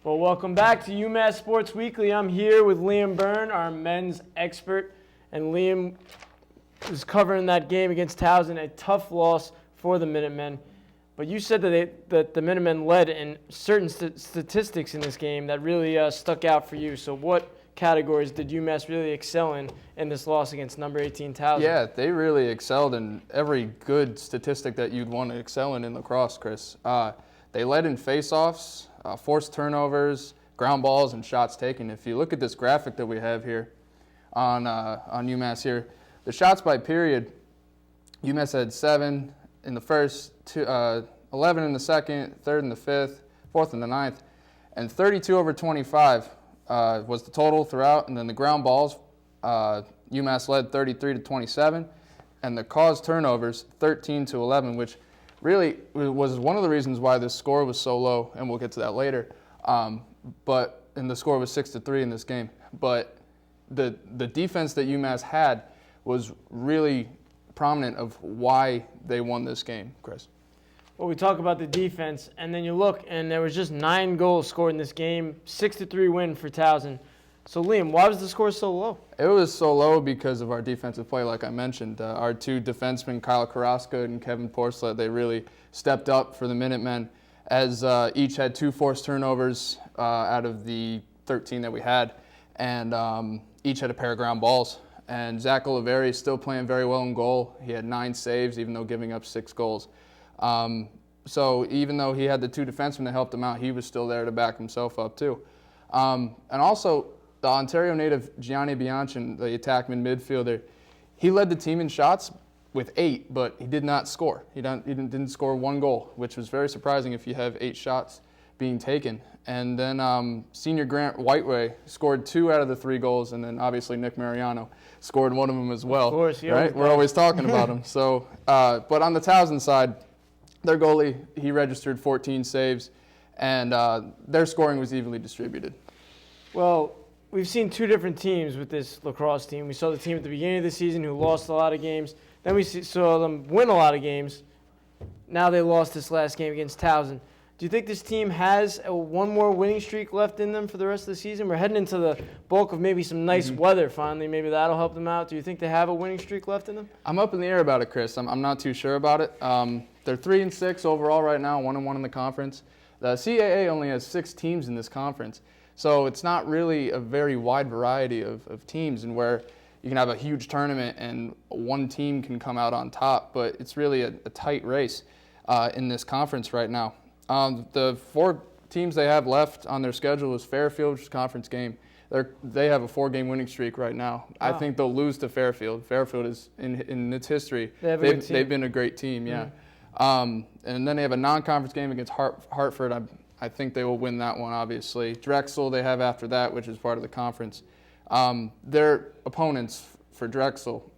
Well, welcome back to UMass Sports Weekly. I'm here with Liam Byrne, our men's expert, and Liam was covering that game against Towson, a tough loss for the Minutemen. But you said that the Minutemen led in certain statistics in this game that really stuck out for you. So what categories did UMass really excel in this loss against number 18 Towson? Yeah, they really excelled in every good statistic that you'd want to excel in lacrosse, Chris. They led in faceoffs, forced turnovers, ground balls, and shots taken. If you look at this graphic that we have here on UMass here, the shots by period, UMass had 7 in the first, 11 in the second, 3rd in the 5th, 4th in the 9th, and 32 over 25 was the total throughout. And then the ground balls, UMass led 33 to 27, and the caused turnovers 13 to 11, which really was one of the reasons why this score was so low, and we'll get to that later. And the score was 6-3 in this game. But the defense that UMass had was really prominent of why they won this game, Chris. Well, we talk about the defense, and then you look, and there was just 9 goals scored in this game, 6-3 win for Towson. So, Liam, why was the score so low? It was so low because of our defensive play, like I mentioned. Our 2 defensemen, Kyle Carrasco and Kevin Porcelet, they really stepped up for the Minutemen, as each had 2 forced turnovers out of the 13 that we had, and each had a pair of ground balls. And Zach Oliveri is still playing very well in goal. He had 9 saves, even though giving up 6 goals. So even though he had the 2 defensemen that helped him out, he was still there to back himself up too. And also, the Ontario native Gianni Bianchin, the attackman midfielder, he led the team in shots with 8, but he did not score. He didn't score 1 goal, which was very surprising if you have 8 shots being taken. And then senior Grant Whiteway scored 2 out of the 3 goals, and then obviously Nick Mariano scored 1 of them as well. Of course, right? We're always talking about him. So, but on the Towson side, their goalie, he registered 14 saves, and their scoring was evenly distributed. Well, we've seen 2 different teams with this lacrosse team. We saw the team at the beginning of the season who lost a lot of games. Then we saw them win a lot of games. Now they lost this last game against Towson. Do you think this team has one more winning streak left in them for the rest of the season? We're heading into the bulk of maybe some nice weather finally. Maybe that'll help them out. Do you think they have a winning streak left in them? I'm up in the air about it, Chris. I'm not too sure about it. They're 3-6 overall right now, 1-1 in the conference. The CAA only has 6 teams in this conference. So it's not really a very wide variety of teams, and where you can have a huge tournament and one team can come out on top, but it's really a tight race in this conference right now. The 4 teams they have left on their schedule is Fairfield, which is a conference game. They have a 4-game winning streak right now. Wow. I think they'll lose to Fairfield. Fairfield is, in its history, they've been a great team, yeah. And then they have a non-conference game against Hartford. I think they will win that one, obviously. Drexel they have after that, which is part of the conference. Their opponents for Drexel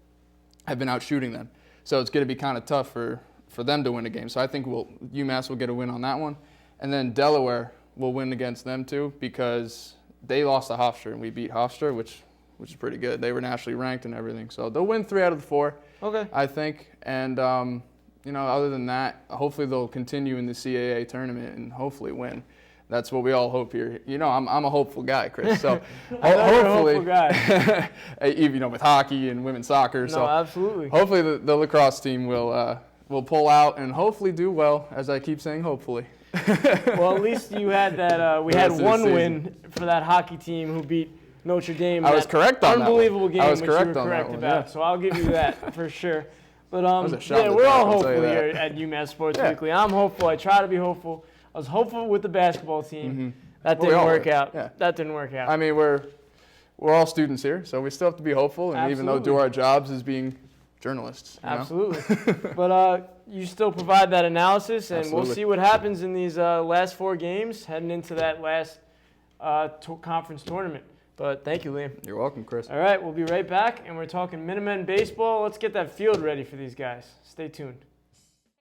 have been out shooting them. So it's going to be kind of tough for them to win a game. So I think UMass will get a win on that one. And then Delaware will win against them too, because they lost to Hofstra and we beat Hofstra, which is pretty good. They were nationally ranked and everything. So they'll win 3 out of the 4, okay, I think. And, other than that, hopefully they'll continue in the CAA tournament and hopefully win. That's what we all hope here. I'm a hopeful guy, Chris. So hopefully, hopeful guy. Even with hockey and women's soccer. No, absolutely. Hopefully the lacrosse team will pull out and hopefully do well, as I keep saying, hopefully. Well, at least you had that. We had 1 win for that hockey team who beat Notre Dame. I was correct on that. Unbelievable game, I was which correct you were on correct that one, about. yeah. So I'll give you that for sure. But yeah, we're all hopeful here at UMass Sports Weekly. I'm hopeful. I try to be hopeful. I was hopeful with the basketball team. That didn't work out. Yeah. That didn't work out. I mean, we're all students here, so we still have to be hopeful, and even though do our jobs as being journalists. Absolutely. But you still provide that analysis, and we'll see what happens in these last 4 games heading into that last conference tournament. But thank you, Liam. You're welcome, Chris. All right, we'll be right back, and we're talking Minutemen baseball. Let's get that field ready for these guys. Stay tuned.